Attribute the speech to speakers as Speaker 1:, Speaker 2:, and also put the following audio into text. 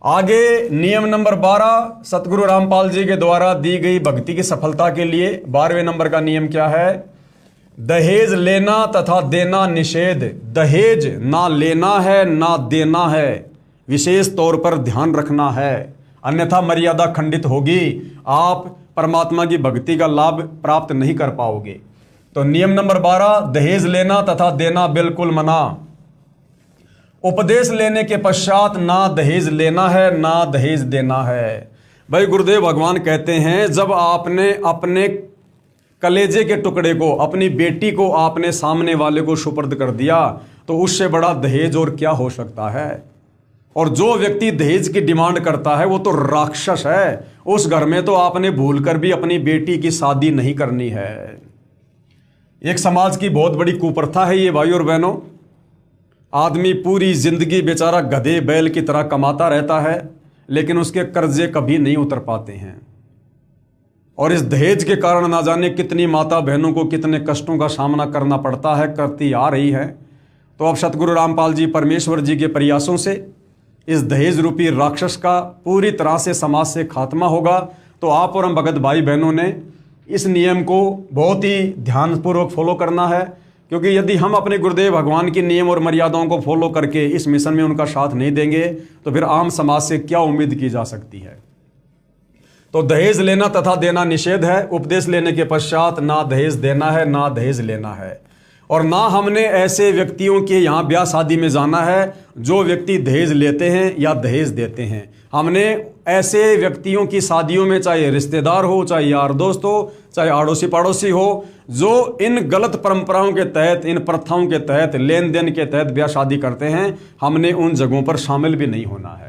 Speaker 1: आगे नियम नंबर 12 सतगुरु रामपाल जी के द्वारा दी गई भक्ति की सफलता के लिए 12वें नंबर का नियम क्या है? दहेज लेना तथा देना निषेध। दहेज ना लेना है ना देना है, विशेष तौर पर ध्यान रखना है, अन्यथा मर्यादा खंडित होगी, आप परमात्मा की भक्ति का लाभ प्राप्त नहीं कर पाओगे। तो नियम नंबर 12 दहेज लेना तथा देना बिल्कुल मना। उपदेश लेने के पश्चात ना दहेज लेना है ना दहेज देना है। भाई गुरुदेव भगवान कहते हैं जब आपने अपने कलेजे के टुकड़े को, अपनी बेटी को आपने सामने वाले को सुपुर्द कर दिया तो उससे बड़ा दहेज और क्या हो सकता है। और जो व्यक्ति दहेज की डिमांड करता है वो तो राक्षस है। उस घर में तो आपने भूलकर भी अपनी बेटी की शादी नहीं करनी है। एक समाज की बहुत बड़ी कुप्रथा है ये भाई और बहनों। आदमी पूरी जिंदगी बेचारा गधे बैल की तरह कमाता रहता है लेकिन उसके कर्जे कभी नहीं उतर पाते हैं। और इस दहेज के कारण ना जाने कितनी माता बहनों को कितने कष्टों का सामना करना पड़ता है, करती आ रही है। तो अब सतगुरु रामपाल जी परमेश्वर जी के प्रयासों से इस दहेज रूपी राक्षस का पूरी तरह से समाज से खात्मा होगा। तो आप और हम भगत भाई बहनों ने इस नियम को बहुत ही ध्यानपूर्वक फॉलो करना है, क्योंकि यदि हम अपने गुरुदेव भगवान के नियम और मर्यादाओं को फॉलो करके इस मिशन में उनका साथ नहीं देंगे तो फिर आम समाज से क्या उम्मीद की जा सकती है। तो दहेज लेना तथा देना निषेध है। उपदेश लेने के पश्चात ना दहेज देना है ना दहेज लेना है। और ना हमने ऐसे व्यक्तियों के यहाँ ब्याह शादी में जाना है जो व्यक्ति दहेज लेते हैं या दहेज देते हैं। हमने ऐसे व्यक्तियों की शादियों में, चाहे रिश्तेदार हो, चाहे यार दोस्त हो, चाहे आड़ोसी पड़ोसी हो, जो इन गलत परंपराओं के तहत, इन प्रथाओं के तहत, लेन देन के तहत ब्याह शादी करते हैं, हमने उन जगहों पर शामिल भी नहीं होना है।